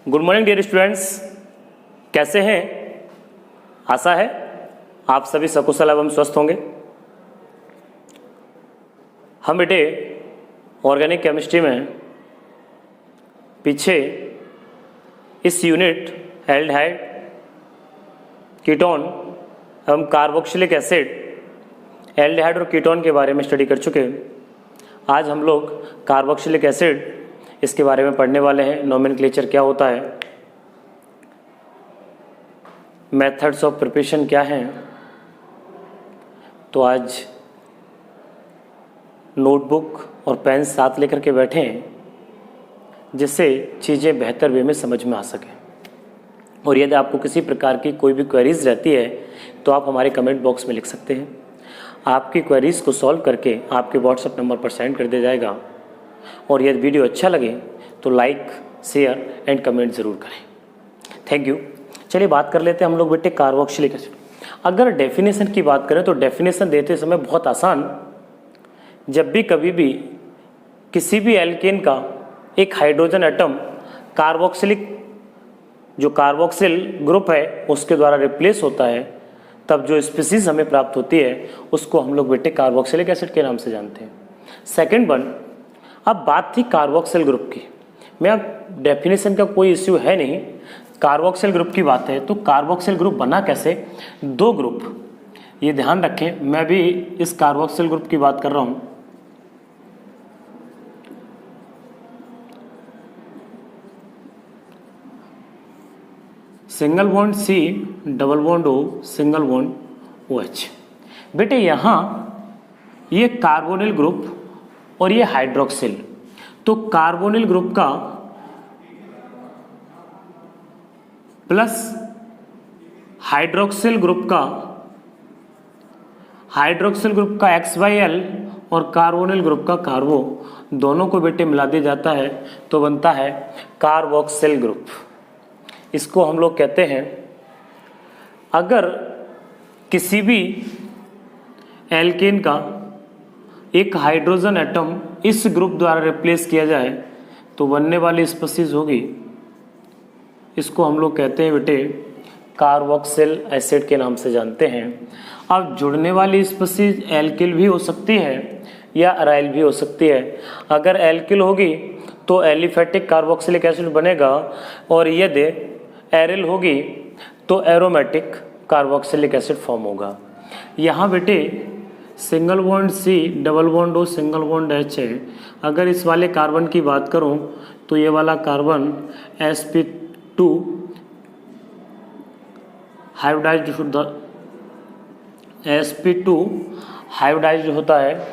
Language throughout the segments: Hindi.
गुड मॉर्निंग डियर स्टूडेंट्स, कैसे हैं? आशा है आप सभी सकुशल एवं स्वस्थ होंगे। हम बेटे ऑर्गेनिक केमिस्ट्री में पीछे इस यूनिट एल्डिहाइड, कीटोन एवं कार्बोक्सिलिक एसिड, एल्डिहाइड और कीटोन के बारे में स्टडी कर चुके हैं। आज हम लोग कार्बोक्सिलिक एसिड इसके बारे में पढ़ने वाले हैं। नोमेनक्लेचर क्या होता है, मेथड्स ऑफ प्रिपरेशन क्या हैं। तो आज नोटबुक और पेन साथ लेकर के बैठे हैं जिससे चीज़ें बेहतर वे में समझ में आ सकें। और यदि आपको किसी प्रकार की कोई भी क्वेरीज रहती है तो आप हमारे कमेंट बॉक्स में लिख सकते हैं। आपकी क्वेरीज को सॉल्व करके आपके व्हाट्सएप नंबर पर सेंड कर दिया जाएगा। और यदि वीडियो अच्छा लगे तो लाइक, शेयर एंड कमेंट ज़रूर करें। Thank you. चलिए बात कर लेते हैं हम लोग बेटे कार्बोक्सिलिक एसिड। अगर डेफिनेशन की बात करें तो डेफिनेशन देते समय बहुत आसान, जब भी कभी भी किसी भी एल्केन का एक हाइड्रोजन एटम कार्बोक्सिलिक जो कार्बोक्सिल ग्रुप है उसके द्वारा रिप्लेस होता है, तब जो स्पीसीज हमें प्राप्त होती है उसको हम लोग बेटे कार्बोक्सिलिक एसिड के नाम से जानते हैं। सेकेंड वन, अब बात थी कार्बोक्सिल ग्रुप की। मैं अब डेफिनेशन का कोई इश्यू है नहीं, कार्बोक्सिल ग्रुप की बात है। तो कार्बोक्सिल ग्रुप बना कैसे? दो ग्रुप, ये ध्यान रखें, मैं भी इस कार्बोक्सिल ग्रुप की बात कर रहा हूं। Single bond C, double bond O, single bond O H. बेटे यहां ये कार्बोनिल ग्रुप और ये हाइड्रोक्सिल, तो कार्बोनिल ग्रुप का प्लस हाइड्रोक्सिल ग्रुप का XYL और कार्बोनिल ग्रुप का कार्बो, दोनों को बेटे मिला दिया जाता है तो बनता है कार्बोक्सिल ग्रुप। इसको हम लोग कहते हैं, अगर किसी भी एल्केन का एक हाइड्रोजन एटम इस ग्रुप द्वारा रिप्लेस किया जाए तो बनने वाली स्पीसीज होगी, इसको हम लोग कहते हैं बेटे कार्बोक्सिल एसिड के नाम से जानते हैं। अब जुड़ने वाली स्पीसीज एल्किल भी हो सकती है या अराइल भी हो सकती है। अगर एल्किल होगी तो एलिफेटिक कार्बोक्सिलिक एसिड बनेगा, और यदि एरिल होगी तो एरोमेटिक कार्बोक्सिलिक एसिड फॉर्म होगा। यहाँ बेटे single bond C, double bond O, single bond H है। अगर इस वाले कार्बन की बात करूं तो ये वाला कार्बन sp2 हाइब्रिडाइज्ड होता है,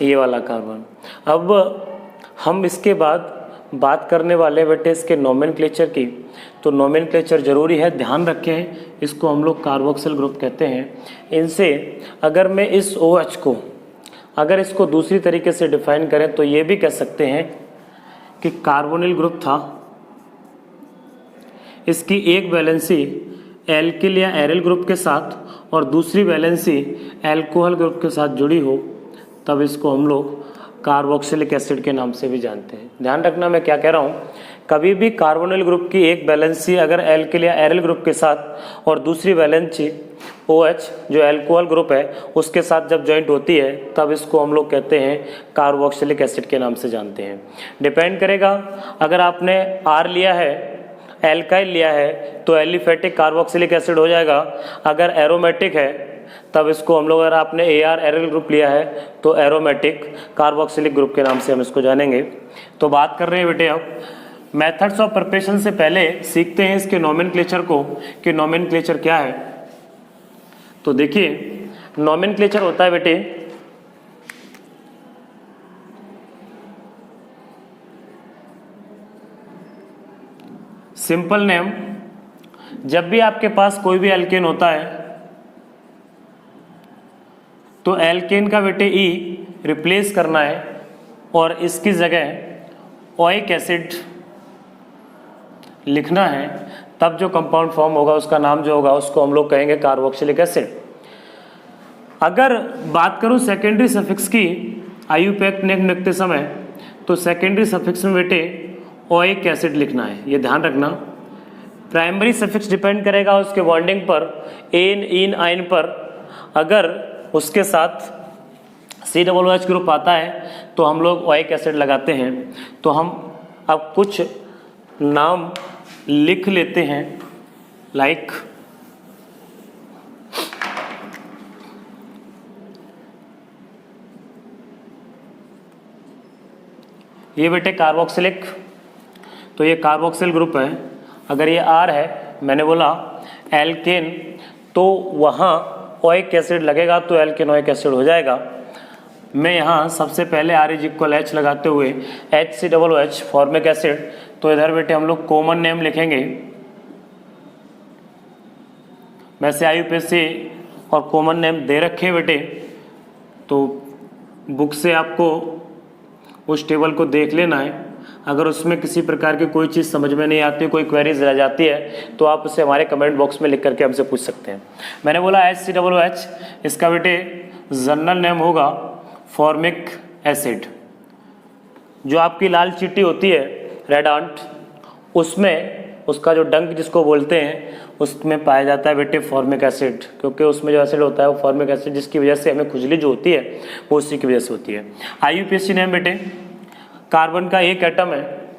ये वाला कार्बन। अब हम इसके बाद बात करने वाले बेटे इसके नोमेनक्लेचर की। तो नोमेनक्लेचर जरूरी है, ध्यान रखें, इसको हम लोग कार्बोक्सिल ग्रुप कहते हैं। इनसे अगर मैं इस OH को अगर इसको दूसरी तरीके से डिफाइन करें तो ये भी कह सकते हैं कि कार्बोनिल ग्रुप था, इसकी एक वैलेंसी एल्किल या एरिल ग्रुप के साथ और दूसरी वैलेंसी एल्कोहल ग्रुप के साथ जुड़ी हो, तब इसको हम लोग कार्बोक्सिलिक एसिड के नाम से भी जानते हैं। ध्यान रखना मैं क्या कह रहा हूँ, कभी भी कार्बोनिल ग्रुप की एक वैलेंसी अगर एल्किल या एरिल ग्रुप के साथ और दूसरी वैलेंसी OH जो एल्कोहल ग्रुप है उसके साथ जब ज्वाइंट होती है तब इसको हम लोग कहते हैं कार्बोक्सिलिक एसिड के नाम से जानते हैं। डिपेंड करेगा, अगर आपने R लिया है, एल्काइल लिया है तो एलिफेटिक कार्बोक्सिलिक एसिड हो जाएगा। अगर एरोमेटिक है तब इसको हम लोग, अगर आपने AR एरिल ग्रुप लिया है तो एरोमेटिक कार्बोक्सिलिक ग्रुप के नाम से हम इसको जानेंगे। तो बात कर रहे हैं बेटे अब मेथड्स ऑफ प्रिपरेशन से पहले सीखते हैं इसके नोमेनक्लेचर को कि नोमेनक्लेचर क्या है। तो देखिए नोमेनक्लेचर होता है बेटे सिंपल नेम। जब भी आपके पास कोई भी एल्केन होता है तो एल्केन का बेटे E रिप्लेस करना है और इसकी जगह ओइक एसिड लिखना है, तब जो कंपाउंड फॉर्म होगा उसका नाम जो होगा उसको हम लोग कहेंगे कार्बोक्सिलिक एसिड। अगर बात करूं सेकेंडरी सफिक्स की IUPAC नेम लिखते समय, तो सेकेंडरी सफिक्स में बेटे ओइक एसिड लिखना है, ये ध्यान रखना। प्राइमरी सफिक्स डिपेंड करेगा उसके बॉन्डिंग पर, एन, इन, आइन पर। अगर उसके साथ COOH ग्रुप आता है तो हम लोग ओइक एसिड लगाते हैं। तो हम अब कुछ नाम लिख लेते हैं, लाइक ये बेटे कार्बोक्सिलिक, तो ये कार्बोक्सिल ग्रुप है। अगर ये R है, मैंने बोला एल्केन, तो वहाँ ओइक एसिड लगेगा तो एल्केनोइक एसिड हो जाएगा। मैं यहाँ सबसे पहले R=H लगाते हुए HCOOH फॉर्मिक एसिड, तो इधर बेटे हम लोग कॉमन नेम लिखेंगे। वैसे IUPAC और कॉमन नेम दे रखे बेटे, तो बुक से आपको उस टेबल को देख लेना है। अगर उसमें किसी प्रकार की कोई चीज़ समझ में नहीं आती, कोई क्वेरीज रह जाती है, तो आप उसे हमारे कमेंट बॉक्स में लिख करके हमसे पूछ सकते हैं। मैंने बोला HCOOH, इसका बेटे जनरल नेम होगा फॉर्मिक एसिड। जो आपकी लाल चींटी होती है, रेड आंट, उसमें उसका जो डंक जिसको बोलते हैं, उसमें पाया जाता है बेटे फॉर्मिक एसिड, क्योंकि उसमें जो एसिड होता है वो फॉर्मिक एसिड, जिसकी वजह से हमें खुजली जो होती है वो उसी की वजह से होती है। IUPAC नेम बेटे, कार्बन का एक एटम है,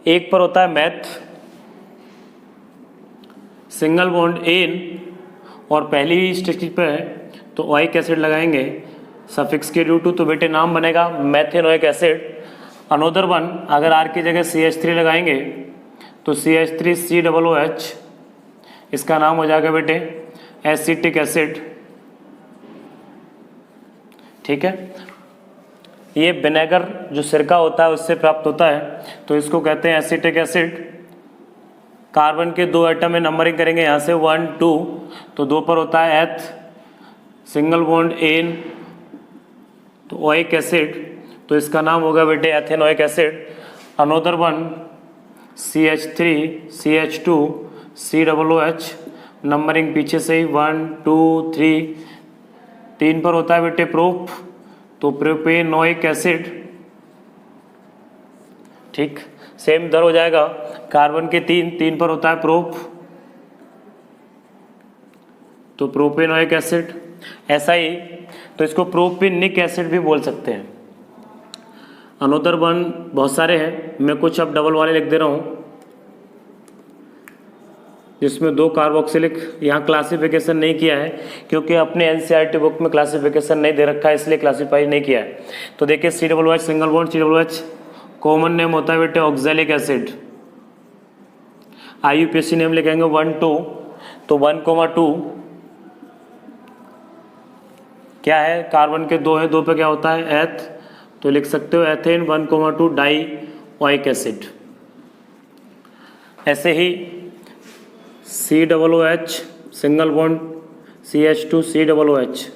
एक पर होता है मैथ, सिंगल बॉन्ड एन, और पहली ही स्टेज पे है तो ओइक एसिड लगाएंगे सफिक्स के ड्यू टू, तो बेटे नाम बनेगा मैथेनोइक एसिड। अनोदर वन, अगर R की जगह CH3 लगाएंगे तो CH3COOH, इसका नाम हो जाएगा बेटे एसिटिक एसिड। ठीक है, ये विनेगर जो सिरका होता है उससे प्राप्त होता है, तो इसको कहते हैं एसिटिक एसिड। कार्बन के दो एटम में नंबरिंग करेंगे यहाँ से 1 2, तो 2 पर होता है एथ, सिंगल बॉन्ड एन, तो ओइक एसिड, तो इसका नाम होगा बेटे ethanoic acid. Another one CH3CH2COOH, numbering पीछे से ही 1 2 3, 3 पर होता है बेटे प्रोप, तो प्रोपेनोइक एसिड। ठीक, सेम इधर हो जाएगा, कार्बन के 3 पर होता है प्रोप, तो प्रोपेनोइक एसिड। ऐसा ही, तो इसको प्रोपेनिक एसिड भी बोल सकते हैं। अनोदर वन बहुत सारे हैं, मैं कुछ अब डबल वाले लिख दे रहा हूँ, जिसमें 2 कार्बोक्सिलिक। यहाँ क्लासिफिकेशन नहीं किया है क्योंकि अपने NCERT बुक में क्लासिफिकेशन नहीं दे रखा है, इसलिए क्लासीफाई नहीं किया है। तो देखिए COOH, single bond COOH, common name होता है बेटे ऑक्जेलिक एसिड। IUPAC नेम लिखेंगे 1 2, तो 1,2 क्या है, कार्बन के 2 है, 2 पे क्या होता है एथ, तो लिख सकते हो एथेन 1,2 डाई ओइक एसिड। ऐसे ही COOH, सिंगल बॉन्ड CH2COOH,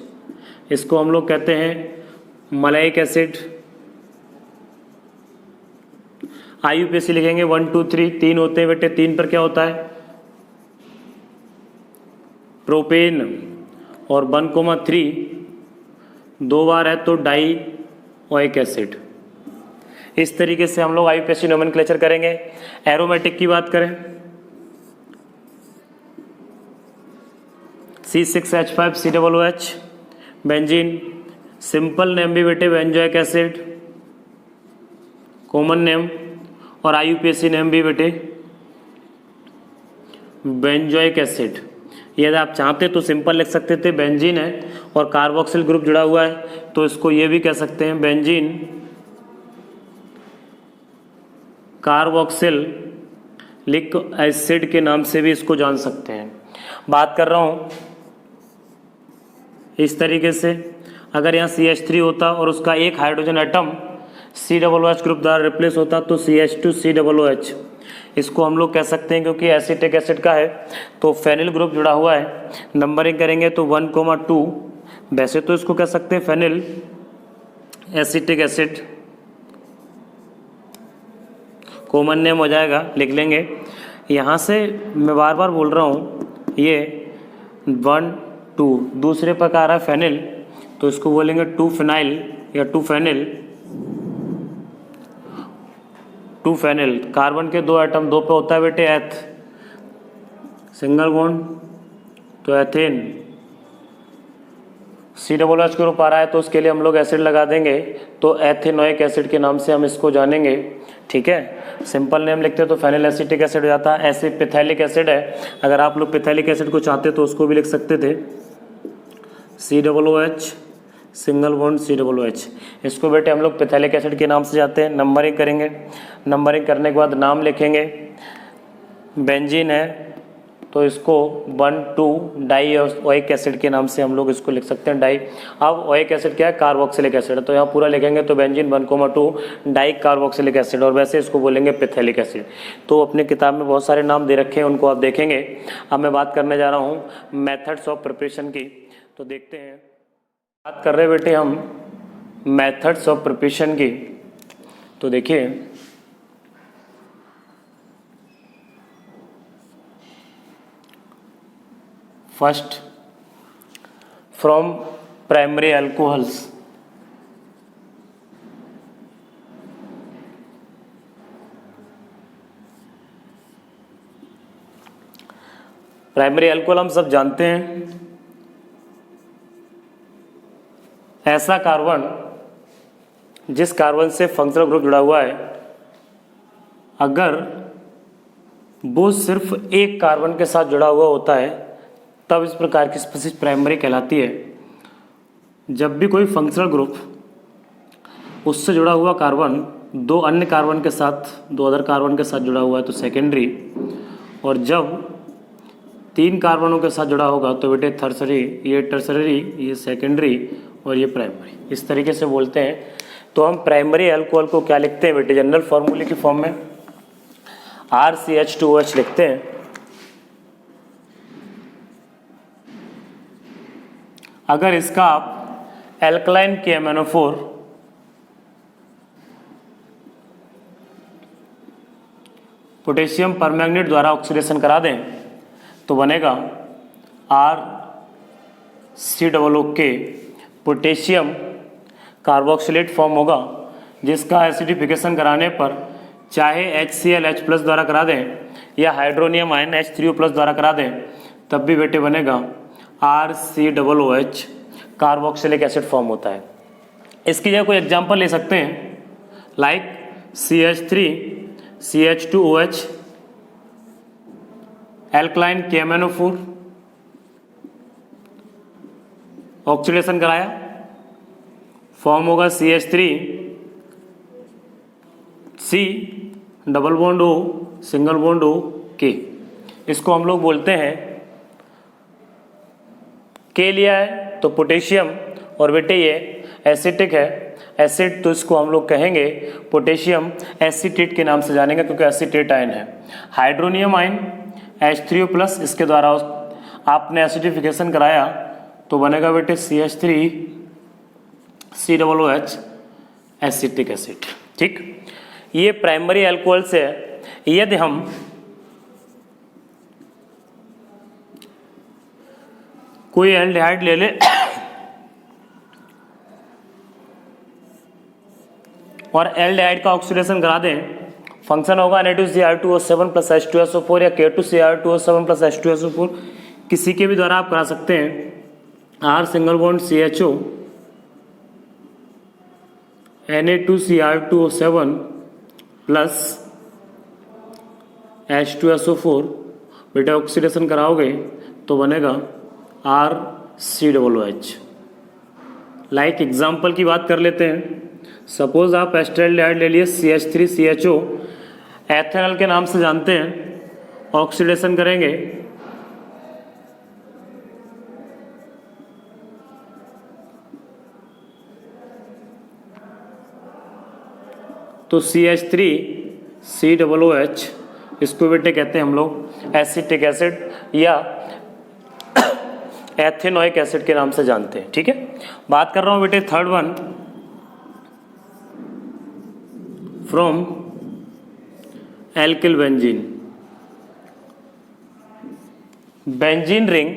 इसको हम लोग कहते हैं मलाइक एसिड। IUPAC लिखेंगे 1 2 3, 3 होते हैं बेटे, 3 पर क्या होता है प्रोपेन, और 1,3 2 बार है तो डाई ओइक एसिड। इस तरीके से हम लोग IUPAC नोमेनक्लेचर करेंगे। एरोमेटिक की बात करें, C6H5COOH, बेंजीन, सिंपल नेम भी बेटे बेंजोइक एसिड, कॉमन नेम, और IUPAC नेम भी बेटे बेंजोइक एसिड। यदि आप चाहते तो सिंपल लिख सकते थे, बेंजीन है और कार्बोक्सिल ग्रुप जुड़ा हुआ है, तो इसको ये भी कह सकते हैं बेंजीन कार्बोक्सिल लिक एसिड के नाम से भी इसको जान सकते हैं। बात कर रहा हूँ इस तरीके से, अगर यहाँ CH3 होता और उसका एक हाइड्रोजन एटम COOH ग्रुप द्वारा रिप्लेस होता तो CH2COOH, इसको हम लोग कह सकते हैं क्योंकि एसिटिक एसिड का है तो फेनिल ग्रुप जुड़ा हुआ है। नंबरिंग करेंगे तो 1,2, वैसे तो इसको कह सकते हैं phenyl acetic acid, common name हो जाएगा, लिख लेंगे। यहाँ से मैं बार बार बोल रहा हूँ, ये 1 2 दूसरे प्रकार है फेनिल, तो इसको बोलेंगे 2 फिनाइल या 2 फेनिल। 2 फेनिल, कार्बन के 2 एटम, 2 पे होता है बेटे एथ, सिंगल बॉन्ड तो एथेन, COOH ग्रुप आ रहा है तो उसके लिए हम लोग एसिड लगा देंगे, तो एथेनोइक एसिड के नाम से हम इसको जानेंगे। ठीक है, सिंपल नेम लिखते हैं तो फेनिल एसिटिक एसिड हो जाता है। ऐसे पिथैलिक एसिड है, अगर आप लोग पिथैलिक एसिड को चाहते तो उसको भी लिख सकते थे COOH, सिंगल बॉन्ड COOH। इसको बेटे हम लोग पिथैलिक एसिड के नाम से जाते हैं। नंबरिंग करेंगे, नंबरिंग करने के बाद नाम लिखेंगे। बेंजीन है तो इसको 1,2 डाई ओइक एसिड के नाम से हम लोग इसको लिख सकते हैं, डाई। अब ओइक एसिड क्या है, कार्बोक्सिलिक एसिड है, तो यहाँ पूरा लिखेंगे तो बेंजीन 1,2 डाई कार्बोक्सिलिक एसिड, और वैसे इसको बोलेंगे पिथैलिक एसिड। तो अपनी किताब में बहुत सारे नाम दे रखे हैं, उनको आप देखेंगे। अब मैं बात करने जा रहा हूँ मेथड्स ऑफ प्रिपरेशन की, तो देखते हैं। बात कर रहे बेटे हम मेथड्स ऑफ प्रिपरेशन की, तो देखिए first from primary alcohols, primary alcohol हम सब जानते हैं, ऐसा कार्बन जिस कार्बन से फंक्शनल ग्रुप जुड़ा हुआ है, अगर वो सिर्फ एक कार्बन के साथ जुड़ा हुआ होता है तब इस प्रकार की स्पीशीज प्राइमरी कहलाती है। जब भी कोई फंक्शनल ग्रुप उससे जुड़ा हुआ कार्बन दो अन्य कार्बन के साथ, दो अदर कार्बन के साथ जुड़ा हुआ है तो सेकेंडरी, और जब 3 कार्बनों के साथ जुड़ा होगा तो बेटे थर्सरी, ये टर्सरी, ये सेकेंडरी और ये प्राइमरी, इस तरीके से बोलते हैं। तो हम प्राइमरी अल्कोहल को क्या लिखते हैं बेटे, जनरल फॉर्मूले की फॉर्म में RCH2OH लिखते हैं। अगर इसका आप एल्कलाइन KMnO4 पोटेशियम परमैंगनेट द्वारा ऑक्सीडेशन करा दें तो बनेगा RCOOK, पोटेशियम कार्बोक्सिलेट फॉर्म होगा, जिसका एसिडिफिकेशन कराने पर चाहे HClH+ द्वारा करा दें या हाइड्रोनियम आयन H3O+ द्वारा करा दें तब भी बेटे बनेगा RCOOH, कार्बोक्सिलिक एसिड फॉर्म होता है। इसकी जगह कोई एग्जांपल ले सकते हैं, like CH3CH2OH, alkaline KMnO4, oxidation कराया, फॉर्म होगा CH3C double bond O single bond O K। इसको हम लोग बोलते हैं, K लिया है तो पोटेशियम, और बेटे ये एसिटिक है, एसिड, तो इसको हम लोग कहेंगे पोटेशियम एसीटेट के नाम से जानेंगे क्योंकि एसीटेट आयन है। हाइड्रोनियम आयन H3O+, इसके द्वारा आपने एसिडिफिकेशन कराया तो बनेगा बेटे CH3COOH एसिटिक एसिड। ठीक, ये प्राइमरी अल्कोहल से है। यदि हम कोई एल्डिहाइड ले ले और एल्डिहाइड का ऑक्सीडेशन करा दें, फंक्शन होगा Na2Cr2O7 + H2SO4 या K2Cr2O7 + H2SO4, किसी के भी द्वारा आप करा सकते हैं। R single bond CHO Na2Cr2O7 + H2SO4, बेटा ऑक्सीडेशन कराओगे तो बनेगा RCOOH। लाइक एग्जाम्पल की बात कर लेते हैं। सपोज आप एस्टरल्डिहाइड ले लिए CH3CHO, एथेनॉल के नाम से जानते हैं, ऑक्सीडेशन करेंगे तो CH3COOH, इसको बेटे कहते हैं हम लोग एसिटिक एसिड या एथेनोइक एसिड के नाम से जानते हैं। ठीक है, बात कर रहा हूं बेटे third one from alkyl benzene. Benzene ring,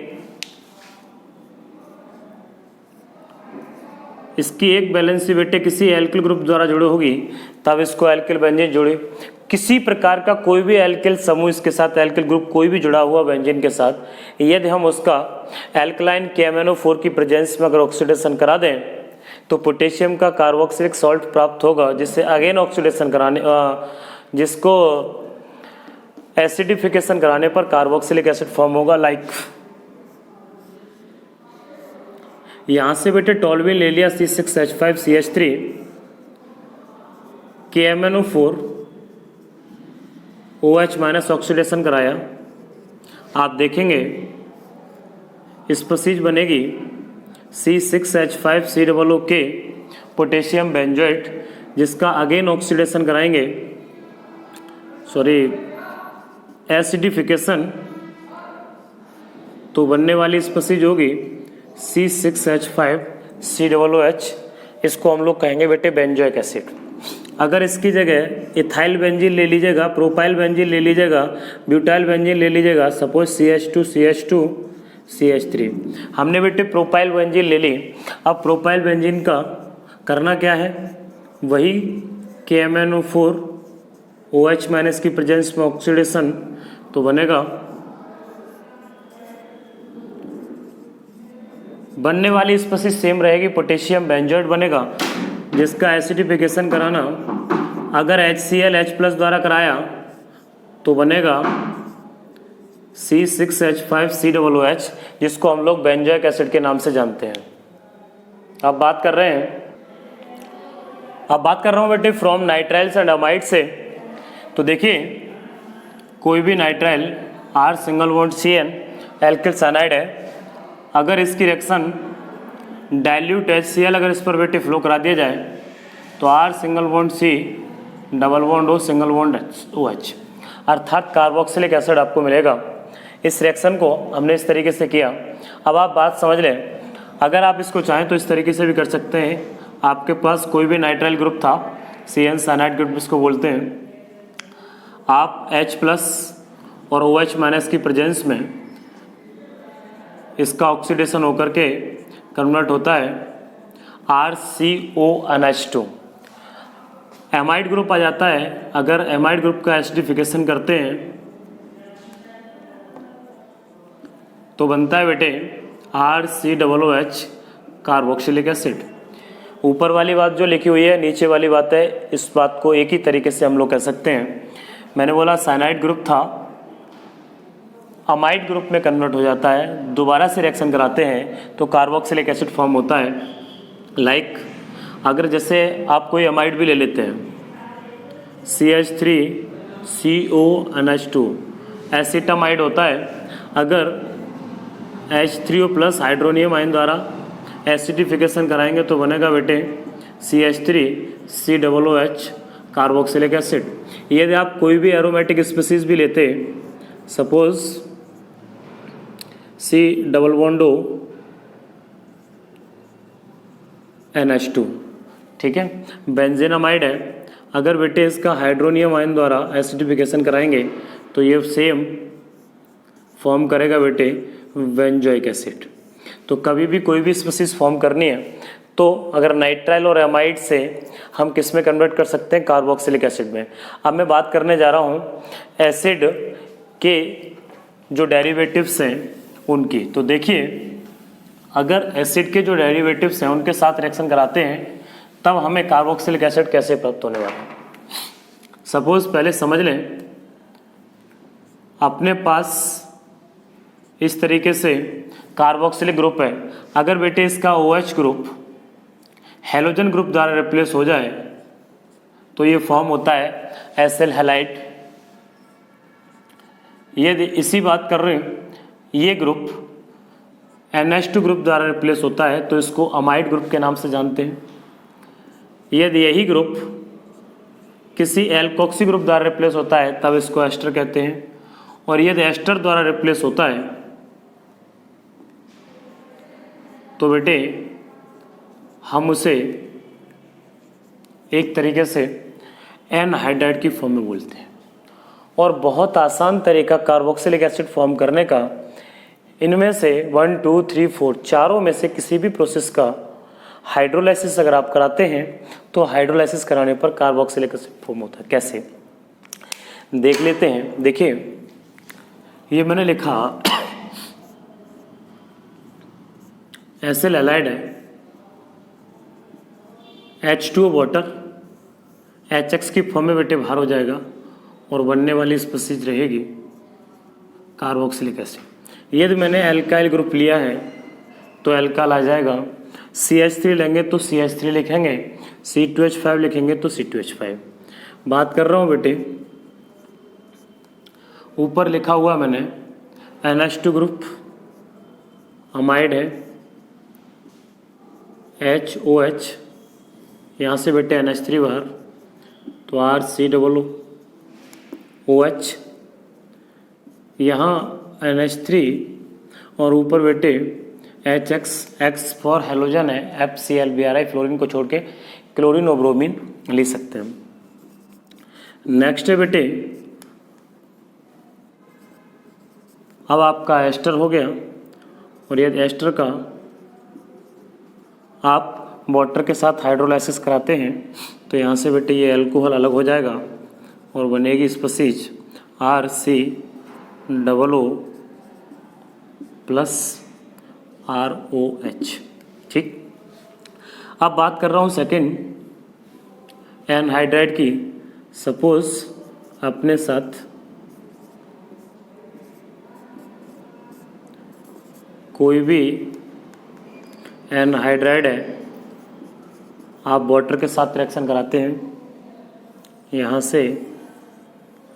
इसकी एक वैलेंसी बेटे किसी एल्किल ग्रुप द्वारा जुड़ी होगी तब इसको एल्किल बेंजीन जोड़ी किसी प्रकार का कोई भी एल्किल समूह इसके साथ, एल्किल ग्रुप कोई भी जुड़ा हुआ बेंजीन के साथ, यदि हम उसका एल्कलाइन KMnO4 की प्रेजेंस में अगर ऑक्सीडेशन करा दें तो पोटेशियम का कार्बोक्सिलिक सॉल्ट प्राप्त होगा, जिससे अगेन ऑक्सीडेशन कराने जिसको एसिडिफिकेशन कराने पर कार्बोक्सिलिक एसिड फॉर्म होगा। लाइक यहाँ से बेटे टोल्यूइन ले लिया C6H5CH3, KMnO4 OH minus oxidation कराया, आप देखेंगे स्पीशीज बनेगी C6H5COOK पोटेशियम बेंजोएट, जिसका अगेन ऑक्सीडेशन कराएंगे, एसिडिफिकेशन, तो बनने वाली स्पीशीज होगी C6H5COOH। इसको हम लोग कहेंगे बेटे बेंजोइक एसिड। अगर इसकी जगह इथाइल बेंजीन ले लीजिएगा, प्रोपाइल बेंजीन ले लीजिएगा, ब्यूटाइल बेंजीन ले लीजिएगा, सपोज CH2CH2CH3, हमने बेटे प्रोपाइल बेंजीन ले ली। अब प्रोपाइल बेंजीन का करना क्या है, वही KMnO4 OH माइनस की प्रेजेंस में ऑक्सीडेशन, तो बनेगा, बनने वाली स्पीशीज सेम रहेगी, पोटेशियम बेंजोएट बनेगा, जिसका एसिडिफिकेशन कराना अगर HClH+ द्वारा कराया तो बनेगा C6H5COOH, जिसको हम लोग बेंजोइक एसिड के नाम से जानते हैं। अब बात कर रहा हूँ बेटे फ्रॉम नाइट्राइल्स एंड अमाइड से। तो देखिए कोई भी nitrile R single bond CN alkyl cyanide है, अगर इसकी रिएक्शन डाइल्यूट HCl अगर इस पर बेटे फ्लो करा दिया जाए तो R single bond C double bond O single bond OH, अर्थात कार्बोक्सिलिक एसिड आपको मिलेगा। इस रिएक्शन को हमने इस तरीके से किया। अब आप बात समझ लें, अगर आप इसको चाहें तो इस तरीके से भी कर सकते हैं। आपके पास कोई भी नाइट्राइल ग्रुप था, CN साइनाइड ग्रुप इसको बोलते हैं, आप H+ और OH माइनस की प्रेजेंस में इसका ऑक्सीडेशन होकर के कन्वर्ट होता है RCONH2, एमाइड ग्रुप आ जाता है। अगर एमाइड ग्रुप का एसिडिफिकेशन करते हैं तो बनता है बेटे RCOOH कार्बोक्सिलिक एसिड। ऊपर वाली बात जो लिखी हुई है, नीचे वाली बात है, इस बात को एक ही तरीके से हम लोग कह सकते हैं। मैंने बोला साइनाइड ग्रुप था, अमाइड ग्रुप में कन्वर्ट हो जाता है, दोबारा से रिएक्शन कराते हैं तो कार्बोक्सिलिक एसिड फॉर्म होता है। लाइक अगर जैसे आप कोई अमाइड भी ले लेते हैं, CH3CONH2 एसिटामाइड होता है, अगर H3O+ हाइड्रोनियम आयन द्वारा एसिडिफिकेशन कराएंगे तो बनेगा बेटे CH3COOH कार्बोक्सिलिक एसिड। यदि आप कोई भी एरोमेटिक स्पीशीज भी लेते, suppose C double bond O NH2, ठीक है, बेंजीनामाइड है, अगर बेटे इसका हाइड्रोनियम आयन द्वारा एसिडिफिकेशन कराएंगे तो ये सेम फॉर्म करेगा बेटे बेंजोइक एसिड। तो कभी भी कोई भी स्पीशीज फॉर्म करनी है तो अगर नाइट्राइल और एमाइड से हम किस में कन्वर्ट कर सकते हैं, कार्बोक्सिलिक एसिड में। अब मैं बात करने जा रहा हूँ एसिड के जो डेरिवेटिव्स हैं उनकी। तो देखिए अगर एसिड के जो डेरिवेटिव्स हैं उनके साथ रिएक्शन कराते हैं तब हमें कार्बोक्सिलिक एसिड कैसे प्राप्त होने वाला है। सपोज पहले समझ लें, अपने पास इस तरीके से कार्बोक्सिलिक ग्रुप है, अगर बेटे इसका OH ग्रुप हेलोजन ग्रुप द्वारा रिप्लेस हो जाए तो ये फॉर्म होता है एसिल हैलाइड। ये इसी बात कर रहे हैं, ये ग्रुप NH2 ग्रुप द्वारा रिप्लेस होता है तो इसको अमाइड ग्रुप के नाम से जानते हैं। यदि यही ग्रुप किसी एल्कोक्सी ग्रुप द्वारा रिप्लेस होता है तब इसको एस्टर कहते हैं, और यदि एस्टर द्वारा रिप्लेस होता है तो बेटे हम उसे एक तरीके से एनहाइड्राइड की फॉर्म में बोलते हैं। और बहुत आसान तरीका कार्बोक्सिलिक एसिड फॉर्म करने का, इनमें से 1 2 3 4 चारों में से किसी भी प्रोसेस का हाइड्रोलाइसिस अगर आप कराते हैं तो हाइड्रोलाइसिस कराने पर कार्बोक्सिलिक एसिड फॉर्म होता है। कैसे? देख लेते हैं। देखिए ये मैंने लिखा एसिल एलाइड है, H2O वाटर HX की फॉर्म में बेटे बाहर हो जाएगा और बनने वाली स्पीशीज रहेगी कार्बोक्सिलिक एसिड। यदि मैंने एल्काइल ग्रुप लिया है तो एल्काइल आ जाएगा, CH3 लेंगे तो CH3 लिखेंगे, C2H5 लिखेंगे तो C2H5। बात कर रहा हूँ बेटे, ऊपर लिखा हुआ मैंने NH2 ग्रुप अमाइड है, HOH, यहाँ से बेटे NH3 बाहर तो RCOOH, यहाँ NH3 और ऊपर बेटे HX, X फॉर हेलोजन है, FCl फ्लोरीन को छोड़ के क्लोरीन और ब्रोमीन लिख सकते हैं। नेक्स्ट है बेटे, अब आपका एस्टर हो गया और यदि एस्टर का आप वाटर के साथ हाइड्रोलाइसिस कराते हैं तो यहाँ से बेटे ये अल्कोहल अलग हो जाएगा और बनेगी स्पीशीज RCOO प्लस ROH। ठीक, अब बात कर रहा हूँ सेकेंड एनहाइड्राइड की। सपोज अपने साथ कोई भी एनहाइड्राइड है, आप वाटर के साथ रिएक्शन कराते हैं, यहाँ से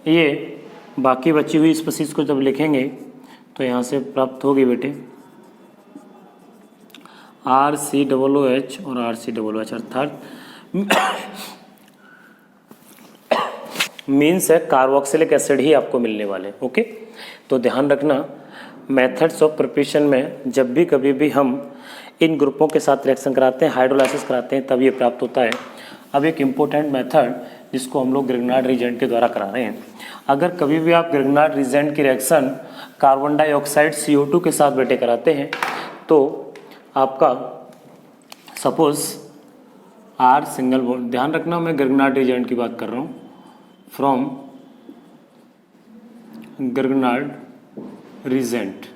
ये बाकी बची हुई स्पीशीज को जब लिखेंगे तो यहाँ से प्राप्त होगी बेटे RCOOH और RCOOH, अर्थात मीन्स है कार्बोक्सिलिक एसिड ही आपको मिलने वाले। ओके, तो ध्यान रखना मेथड्स ऑफ प्रिपरेशन में जब भी कभी भी हम इन ग्रुपों के साथ रिएक्शन कराते हैं, हाइड्रोलाइसिस कराते हैं, तब ये प्राप्त होता है। अब एक इम्पोर्टेंट मेथड जिसको हम लोग ग्रिग्नार्ड रिएजेंट के द्वारा करा रहे हैं। अगर कभी भी आप ग्रिग्नार्ड रिएजेंट की रिएक्शन कार्बन डाइऑक्साइड CO2 के साथ बेटे कराते हैं तो आपका सपोज R सिंगल बॉन्ड, ध्यान रखना मैं ग्रिग्नार्ड रिएजेंट की बात कर रहा हूँ, from Grignard reagent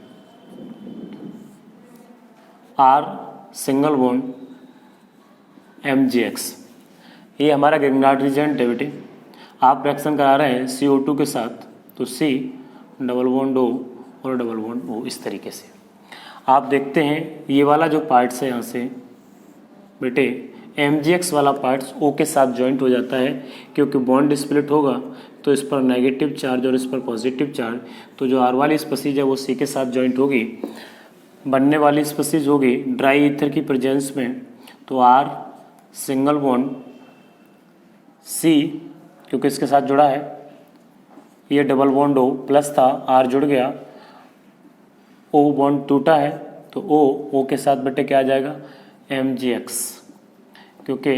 R single bond MgX, ये हमारा ग्रिग्नार्ड रिएजेंट है बेटे। आप रिएक्शन करा रहे हैं CO2 के साथ तो C डबल बॉन्ड O और डबल बॉन्ड O, इस तरीके से आप देखते हैं ये वाला जो पार्ट्स है यहाँ से बेटे MgX वाला पार्ट्स O के साथ जॉइंट हो जाता है, क्योंकि बॉन्ड स्प्लिट होगा तो इस पर नेगेटिव चार्ज और इस पर पॉजिटिव चार्ज, तो जो R वाली स्पीशीज है वो C के साथ जॉइंट होगी, बनने वाली स्पीशीज होगी ड्राई ईथर की प्रेजेंस में तो R सिंगल बॉन्ड C, क्योंकि इसके साथ जुड़ा है, ये डबल बॉन्ड O प्लस था, R जुड़ गया, O बॉन्ड टूटा है तो O के साथ बेटे क्या आ जाएगा MgX, क्योंकि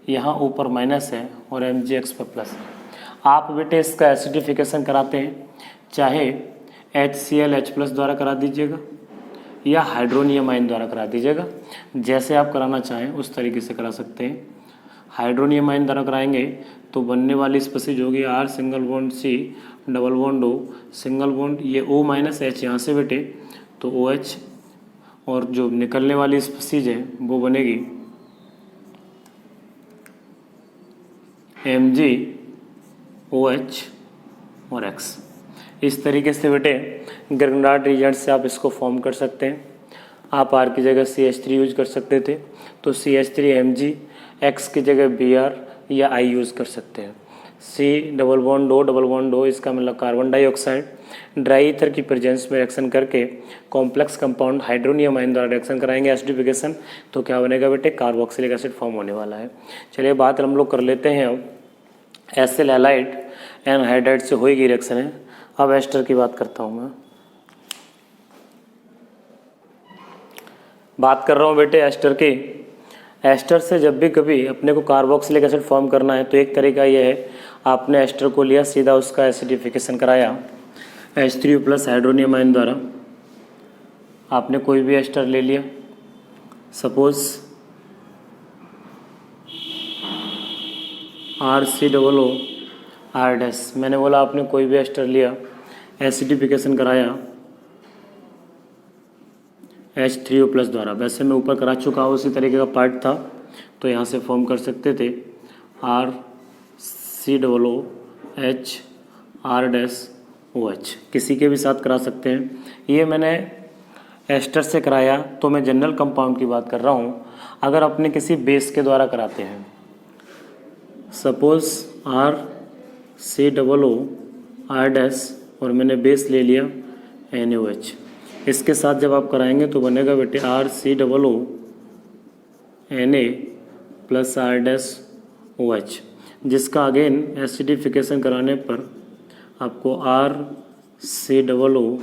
यहाँ ऊपर माइनस है और MgX पर प्लस है। आप बेटे इसका एसिडिफिकेशन कराते हैं, चाहे HClH+ द्वारा करा दीजिएगा या हाइड्रोनियम आयन द्वारा करा दीजिएगा, जैसे आप कराना चाहें उस तरीके से करा सकते हैं। हाइड्रोनियम आयन द्वारा कराएंगे तो बनने वाली स्पीशीज होगी R single bond C double bond O single bond, ये O-H यहाँ से बेटे तो OH, और जो निकलने वाली स्पीशीज है वो बनेगी MgOH और X। इस तरीके से बेटे ग्रिग्नार्ड रिएजेंट से आप इसको फॉर्म कर सकते हैं। आप R की जगह CH3 यूज कर सकते थे तो CH3 Mg, X की जगह Br या I यूज़ कर सकते हैं। C डबल बॉन्ड O, इसका मतलब कार्बन डाइऑक्साइड ड्राई ईथर की प्रेजेंस में रिएक्शन करके कॉम्प्लेक्स कंपाउंड हाइड्रोनियम आयन द्वारा रिएक्शन कराएंगे एसिडिफिकेशन, तो क्या बनेगा बेटे कार्बोक्सिलिक एसिड फॉर्म होने वाला है। चलिए बात हम लोग कर लेते हैं अब एसिल हैलाइड एनहाइड्राइड से होगी रिएक्शन है। अब एस्टर की बात करता हूँ मैं, बात कर रहा हूँ बेटे एस्टर की। एस्टर से जब भी कभी अपने को कार्बोक्सिलिक एसिड फॉर्म करना है तो एक तरीका यह है, आपने एस्टर को लिया, सीधा उसका एसिडिफिकेशन कराया H3+ हाइड्रोनियम आयन द्वारा। आपने कोई भी एस्टर ले लिया, सपोज RCOO R डैश, मैंने बोला आपने कोई भी एस्टर लिया, एसिडिफिकेशन कराया H3O प्लस द्वारा, वैसे मैं ऊपर करा चुका हूँ, उसी तरीके का पार्ट था, तो यहाँ से फॉर्म कर सकते थे RCOOH R डैश OH, किसी के भी साथ करा सकते हैं। ये मैंने एस्टर से कराया, तो मैं जनरल कंपाउंड की बात कर रहा हूँ। अगर अपने किसी बेस के द्वारा कराते हैं, सपोज RCOO R डैश और मैंने बेस ले लिया NaOH, इसके साथ जब आप कराएंगे तो बनेगा बेटे RCOO Na plus R dash OH, जिसका अगेन एसिडिफिकेशन कराने पर आपको RCOOH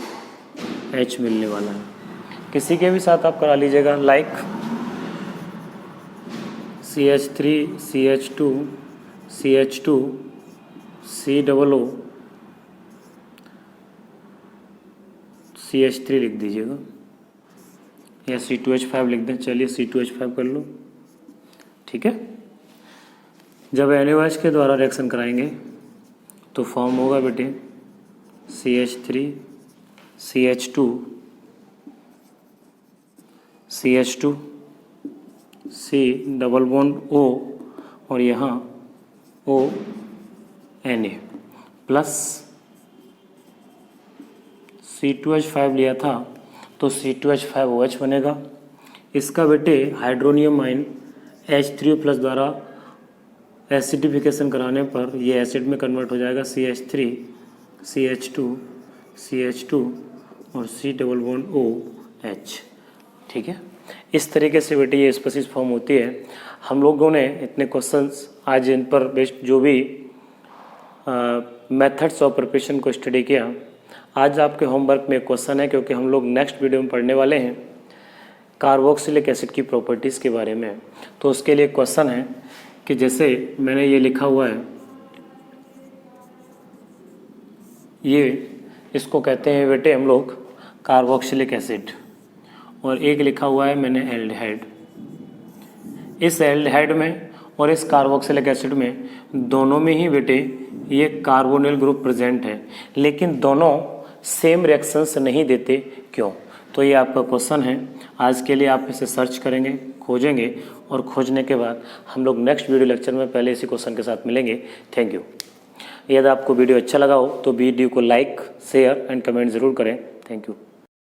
मिलने वाला है। किसी के भी साथ आप करा लीजिएगा, like CH3 CH2 CH2 COO CH3 लिख दीजिएगा, या C2H5 लिख दें, चलिए C2H5 कर लो, ठीक है। जब NaOH के द्वारा रिएक्शन कराएंगे तो फॉर्म होगा बेटे CH3 CH2 CH2 C double bond O और यहाँ O Na प्लस C2H5 लिया था तो C2H5OH बनेगा। इसका बेटे हाइड्रोनियम आयन H3O प्लस द्वारा एसिडिफिकेशन कराने पर ये एसिड में कन्वर्ट हो जाएगा CH3 CH2 CH2 और C डबल बॉन्ड OH, ठीक है। इस तरीके से बेटे ये स्पीशीज फॉर्म होती है। हम लोगों ने इतने क्वेश्चंस आज इन पर बेस्ड जो भी मेथड्स ऑफ प्रिपरेशन को स्टडी किया, आज आपके होमवर्क में क्वेश्चन है, क्योंकि हम लोग नेक्स्ट वीडियो में पढ़ने वाले हैं कार्बोक्सिलिक एसिड की प्रॉपर्टीज़ के बारे में। तो उसके लिए क्वेश्चन है कि जैसे मैंने ये लिखा हुआ है, ये इसको कहते हैं बेटे हम लोग कार्बोक्सिलिक एसिड, और एक लिखा हुआ है मैंने एल्डिहाइड। इस एल्डिहाइड में और इस कार्बोक्सिलिक एसिड में दोनों में ही बेटे ये कार्बोनिल ग्रुप प्रेजेंट है, लेकिन दोनों सेम रिएक्शंस नहीं देते, क्यों? तो ये आपका क्वेश्चन है। आज के लिए आप इसे सर्च करेंगे, खोजेंगे, और खोजने के बाद हम लोग नेक्स्ट वीडियो लेक्चर में पहले इसी क्वेश्चन के साथ मिलेंगे। Thank you. यदि आपको वीडियो अच्छा लगा हो तो वीडियो को लाइक, शेयर एंड कमेंट ज़रूर करें। Thank you.